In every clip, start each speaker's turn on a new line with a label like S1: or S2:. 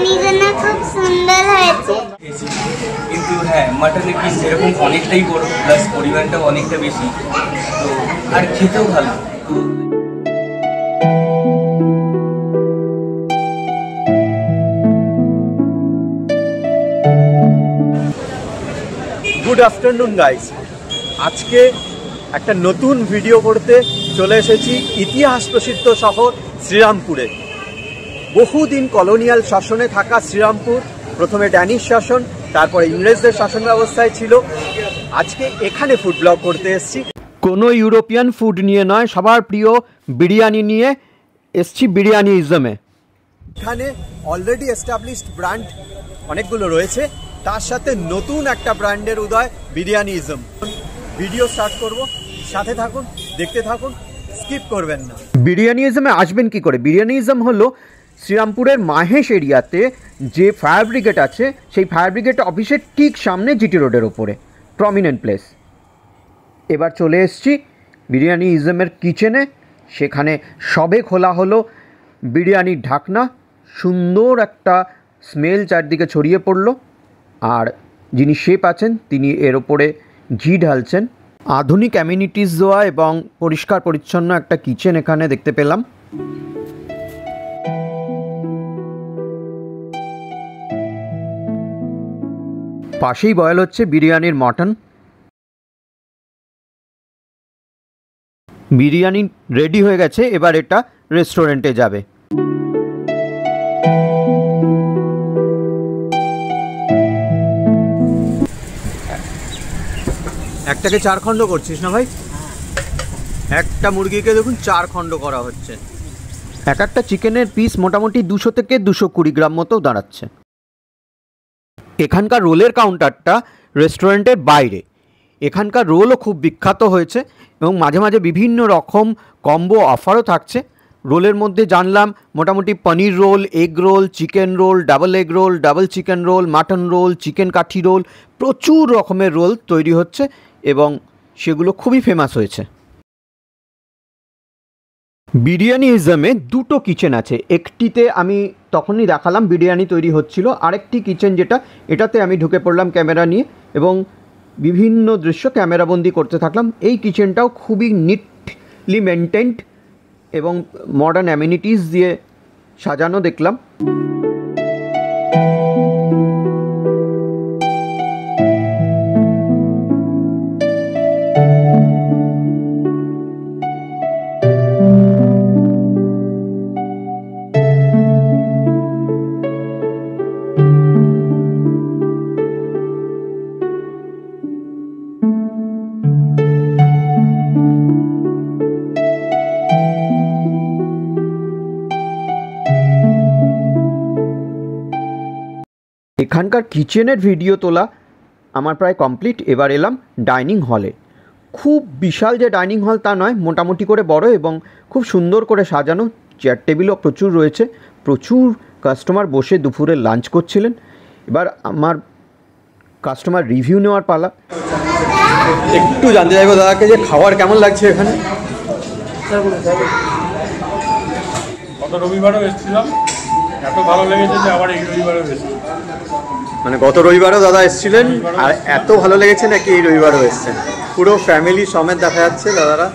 S1: বিরিয়ানিগুলো খুব সুন্দর হয়েছে,
S2: কিন্তু হ্যাঁ মাটনের পিস এরকম অনেকটাই বড়, প্লাস পরিমাণটাও অনেকটা বেশি, তো আর খেতেও ভালো।
S3: গুড আফটারনুন গাইস, আজকে একটা নতুন ভিডিও করতে চলে এসেছি ইতিহাস প্রসিদ্ধ শহর শ্রীরামপুরে। বহুদিন কলোনিয়াল শাসনে থাকা শ্রীরামপুর প্রথমে ড্যানিশ শাসন, তারপরে ইংরেজদের শাসন ব্যবস্থায় ছিল। আজকে এখানে ফুড ব্লগ করতে এসেছি, কোনো ইউরোপিয়ান ফুড নিয়ে নয়, সবার প্রিয় বিরিয়ানি নিয়ে এসছি বিরিয়ানিজমে। এখানে অলরেডি এস্টাবলিশড ব্র্যান্ড অনেকগুলো রয়েছে, তার সাথে নতুন একটা ব্র্যান্ডের উদয় বিরিয়ানিজম। ভিডিও স্টার্ট করব, সাথে থাকুন, দেখতে থাকুন, স্কিপ করবেন না। বিরিয়ানিজমে আসবেন কি করে? বিরিয়ানিজম হলো শ্রীরামপুরের মাহেশ এরিয়াতে যে ফায়ার ব্রিগেড আছে, সেই ফায়ার ব্রিগেড অফিসের ঠিক সামনে জিটি রোডের ওপরে, প্রমিনেন্ট প্লেস। এবার চলে এসেছি বিরিয়ানিজমের কিচেনে। সেখানে সবে খোলা হলো বিরিয়ানির ঢাকনা, সুন্দর একটা স্মেল চারদিকে ছড়িয়ে পড়লো। আর যিনি শেফ আছেন তিনি এর ওপরে ঘি ঢালছেন। আধুনিক অ্যামিনিটিস দেওয়া এবং পরিষ্কার পরিচ্ছন্ন একটা কিচেন এখানে দেখতে পেলাম। পাশেই বয়েল হচ্ছে বিরিয়ানির মটন। বিরিয়ানি রেডি হয়ে গেছে, এবার এটা রেস্টুরেন্টে যাবে। একটাকে 4 খণ্ড করছিস না ভাই? একটা মুরগিকে দেখুন 4 খণ্ড করা হচ্ছে। এক একটা চিকেনের পিস মোটামুটি 200 থেকে 220 গ্রাম মতো দাঁড়াচ্ছে। এখানকার রোলের কাউন্টারটা রেস্টুরেন্টের বাইরে। এখানকার রোলও খুব বিখ্যাত হয়েছে এবং মাঝে মাঝে বিভিন্ন রকম কম্বো অফারও থাকছে। রোলের মধ্যে জানলাম মোটামুটি paneer roll, egg roll, chicken roll, double egg roll, double chicken roll, mutton roll, chicken kathi roll, প্রচুর রকমের রোল তৈরি হচ্ছে এবং সেগুলো খুবই ফেমাস হয়েছে। বিরিয়ানিজমে দুটো কিচেন আছে। একটিতে আমি তখনই দেখালাম বিরিয়ানি তৈরি হচ্ছিল, আরেকটি কিচেন এটাতে আমি ঢুকে পড়লাম ক্যামেরা নিয়ে এবং বিভিন্ন দৃশ্য ক্যামেরাবন্দি করতে থাকলাম। এই কিচেনটাও খুবই নিটলি মেনটেন্ড এবং মডার্ন অ্যামিনিটিস দিয়ে সাজানো দেখলাম। এখানকার কিচেনের ভিডিও তোলা আমার প্রায় কমপ্লিট। এবার এলাম ডাইনিং হলে। খুব বিশাল যে ডাইনিং হল তা নয়, মোটামুটি করে বড় এবং খুব সুন্দর করে সাজানো। চেয়ার টেবিলও প্রচুর রয়েছে, প্রচুর কাস্টমার বসে দুপুরে লাঞ্চ করছিলেন। এবার আমার কাস্টমার রিভিউ নেওয়ার পালা। একটু জানতে চাইবো দাদাকে যে খাবার কেমন লাগছে এখানে।
S4: গত রবিবারও এসেছিলাম, এত ভালো লেগেছে যে আবার এই রবিবারও এসেছি।
S3: মানে গত রবিবারও দাদা এসেছিলেন আর এত ভালো লেগেছে নাকি এই রবিবারও এসেছেন? পুরো ফ্যামিলি সমেত দেখা যাচ্ছে দাদারা।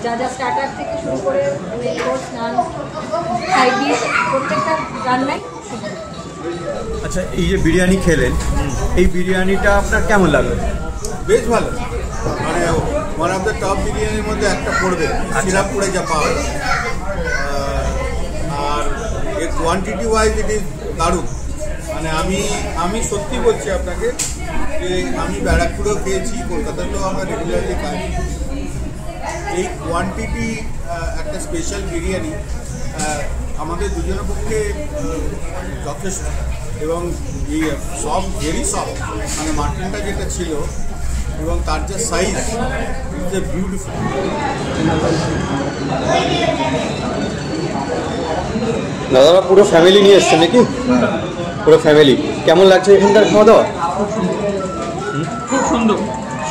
S5: যা যা স্টার্টার থেকে শুরু করে কোর্স নান সাইড ডিশ প্রত্যেকটা রান্নাই।
S3: আচ্ছা, এই যে বিরিয়ানি খেলেন, এই বিরিয়ানিটা আপনার কেমন লাগলো?
S6: বেশ ভালো, মানে ওয়ান অফ দ্য টপ বিরিয়ানির মধ্যে একটা পড়বে শ্রীরামপুরে যা পাওয়া যায়। আর এর কোয়ান্টিটি ওয়াইজ ইট ইজ দারুণ। মানে আমি সত্যি বলছি আপনাকে যে আমি ব্যারাকপুরেও খেয়েছি, কলকাতাতেও আমরা রেগুলারলি খাই। এই কোয়ান্টিটি একটা স্পেশাল বিরিয়ানি আমাদের দুজনের পক্ষে যথেষ্ট। এবং এই সব ভেরি সফট, মানে মাটনটা যেটা ছিল এবং তার যে সাইজ ইজ এ বিউটিফুল।
S3: দাদারা পুরো ফ্যামিলি নিয়ে এসছেন নাকি? পুরো ফ্যামিলি। কেমন লাগছে এখানকার খাওয়া দাওয়া?
S4: খুব সুন্দর,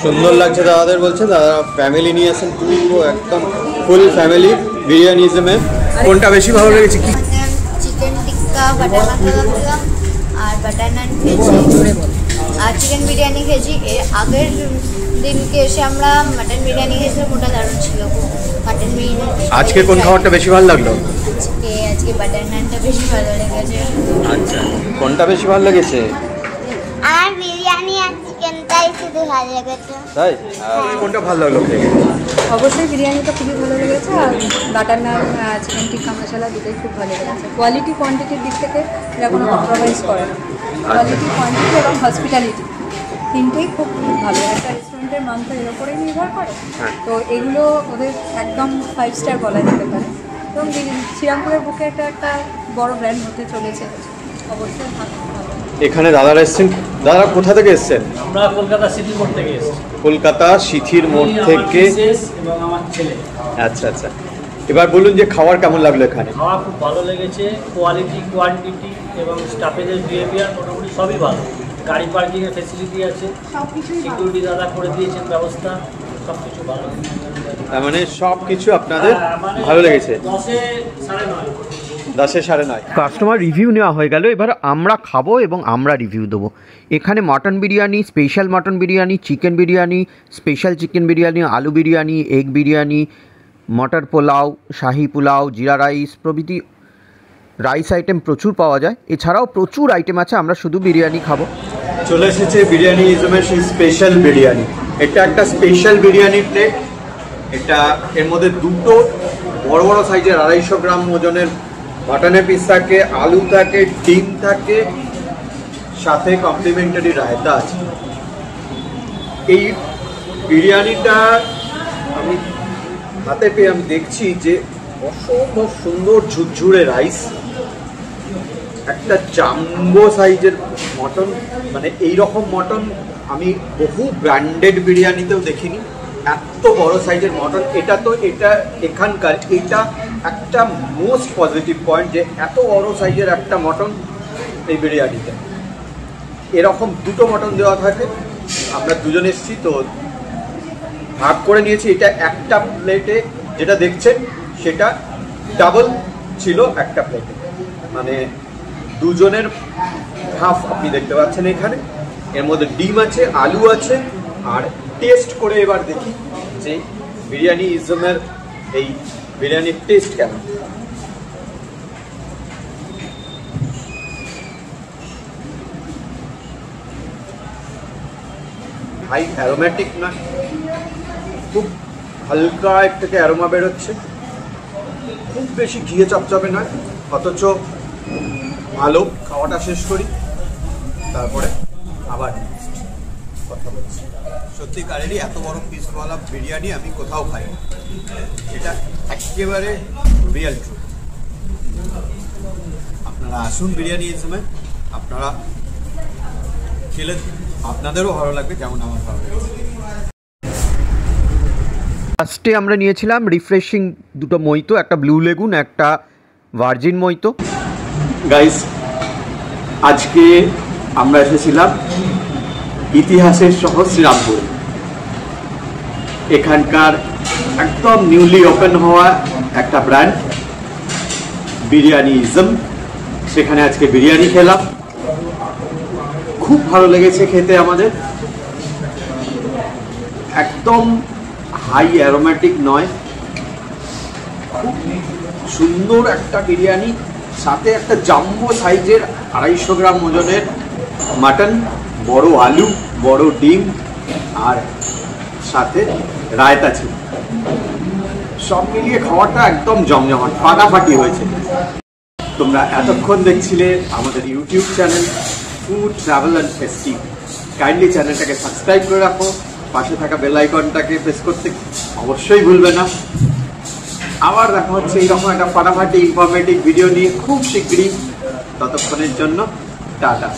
S3: সুন্দর লাগছে দাদাদের, বলছে দাদা ফ্যামিলি নিয়ে আসেন, পুরো একদম ফুল ফ্যামিলি বিরিয়ানিজমে। কোনটা বেশি ভালো লেগেছে? কি
S1: চিকেন টিক্কা, বাটার মশলা আর বাটার নান খেয়েছি আর চিকেন বিরিয়ানি খেয়েছি। এর আগের দিনকে এসে আমরা মাটন বিরিয়ানি খেয়েছিলাম, ওটা দারুণ ছিল। মাটন বিরিয়ানি।
S3: আজকে কোন খাবারটা বেশি ভালো লাগলো?
S1: আজকে বাটার নানটা বেশি ভালো লেগেছে।
S3: আচ্ছা, কোনটা বেশি ভালো লেগেছে?
S1: আর বিরিয়ানি আর চিকেনটাই শুধু ভালো লেগেছে।
S3: তাই? কোনটা ভালো লাগলো খেয়ে?
S5: অবশ্যই বিরিয়ানিটা খুবই ভালো লেগেছে, আর বাটার নান চিকেন টিক্কা মশলা দুটোই খুব ভালো লেগেছে। কোয়ালিটি কোয়ান্টিটির দিক থেকে এরা কোনো কম্প্রোমাইজ করে না। কোয়ালিটি, কোয়ান্টিটি এবং হসপিটালিটি তিনটেই খুব ভালো। একটা রেস্টুরেন্টের মান তো এর উপরেই নির্ভর করে, তো এগুলো ওদের একদম 5 স্টার বলা যেতে পারে। এবং শ্রীরামপুরের বুকে এটা একটা বড় ব্র্যান্ড হতে চলেছে, অবশ্যই ভালো।
S3: এখানে দাদারা এসছেন। দাদারা কোথা থেকে এসছেন?
S7: আমরা কলকাতা সিটি মোড় থেকে এসেছি।
S3: কলকাতা সিথির মোড় থেকে।
S7: এবং আমার ছেলে।
S3: আচ্ছা আচ্ছা, এবার বলুন যে খাবার কেমন লাগলো এখানে?
S7: খাওয়া খুব ভালো লেগেছে, কোয়ালিটি, কোয়ান্টিটি এবং স্টাফেদের বিহেভিয়ার মোটামুটি সবই ভালো। গাড়ি পার্কিংয়ের ফেসিলিটি আছে, সিকিউরিটি দাদা করে দিয়েছেন ব্যবস্থা, সব কিছু ভালো।
S3: তার মানে সব কিছু আপনাদের ভালো লেগেছে? 10-9 9:30। কাস্টমার রিভিউ নেওয়া হয়ে গেল, এবার আমরা খাবো এবং আমরা রিভিউ দেবো। এখানে mutton biryani, special mutton biryani, chicken biryani, special chicken biryani, আলু বিরিয়ানি, এগ বিরিয়ানি, মটর পোলাও, শাহি পোলাও, জিরা রাইস প্রভৃতি রাইস আইটেম প্রচুর পাওয়া যায়। এছাড়াও প্রচুর আইটেম আছে, আমরা শুধু বিরিয়ানি খাবো। চলে এসেছে বিরিয়ানি ইজমের সেই স্পেশাল বিরিয়ানি। এটা একটা স্পেশাল বিরিয়ানি প্লেট। এটা এর মধ্যে দুটো বড় বড় সাইজের 250 গ্রাম ওজনের মাটনের পিস থাকে, আলু থাকে, ডিম থাকে, সাথে কমপ্লিমেন্টারি রায়তা আছে। এই বিরিয়ানিটা আমি হাতে পেয়ে আমি দেখছি যে অসম্ভব সুন্দর ঝুরঝুরে রাইস, একটা জাম্বো সাইজের মটন, মানে এই রকম মটন আমি বহু ব্র্যান্ডেড বিরিয়ানিতেও দেখিনি, এত বড় সাইজের মটন। এটা এখানকার এটা একটা মোস্ট পজিটিভ পয়েন্ট যে এত বড় সাইজের একটা মটন এই বিরিয়ানিতে। এরকম দুটো মটন দেওয়া থাকে। আমরা দুজন এসেছি তো ভাগ করে নিয়েছি। এটা একটা প্লেটে যেটা দেখছেন সেটা ডাবল ছিল একটা প্লেটে, মানে দুজনের হাফ আপনি দেখতে পাচ্ছেন এখানে। এর মধ্যে ডিম আছে, আলু আছে। আর টেস্ট করে এবার দেখি যে বিরিয়ানি ইজমের এই বিরিয়ানির টেস্ট কেমন। হাই অ্যারোমেটিক না, খুব হালকা থেকে অ্যারোমা বেরোচ্ছে, খুব বেশি ঘিয়ে চপচপে নয়, অথচ ভালো। খাওয়াটা শেষ করি, তারপরে আবার কথা বলছি। সত্যিকারেরই এত বড় পিসওয়ালা বিরিয়ানি আমি কোথাও খাই না, এটা একেবারে রিয়েল ট্রু। আপনারা আসুন বিরিয়ানি ইজমে, আপনারা খেলে আপনাদেরও ভালো লাগবে যেমন আমার ভালো লাগবে। ফার্স্টে আমরা নিয়েছিলাম রিফ্রেশিং দুটো মইতো, একটা ব্লু লেগুন, একটা ভার্জিন মইতো। গাইস, আজকে আমরা এসেছিলাম ইতিহাসের শহর শ্রীরামপুরে। এখানকার একদম নিউলি ওপেন হওয়া একটা ব্র্যান্ড বিরিয়ানি ইজম, সেখানে আজকে বিরিয়ানি খেলাম। খুব ভালো লেগেছে খেতে আমাদের, একদম হাই অ্যারোমেটিক নয়, খুব সুন্দর একটা বিরিয়ানি, সাথে একটা জাম্বো সাইজের 250 গ্রাম ওজনের মাটন, বড় আলু, বড় ডিম, আর সাথে রায়তা ছিল। সব মিলিয়ে খাওয়াটা একদম জমজমাট, ফাটাফাটি হয়েছে। তোমরা এতক্ষণ দেখছিলে আমাদের YouTube channel food travel and festive. Kindly চ্যানেলটাকে সাবস্ক্রাইব করে রাখো, পাশে থাকা বেল আইকনটাকে প্রেস করতে অবশ্যই ভুলবে না। আবার দেখা হচ্ছে এইরকম একটা ফাটাফাটি ইনফরমেটিভ ভিডিও নিয়ে খুব শীঘ্রই। ততক্ষণের জন্য টাটা।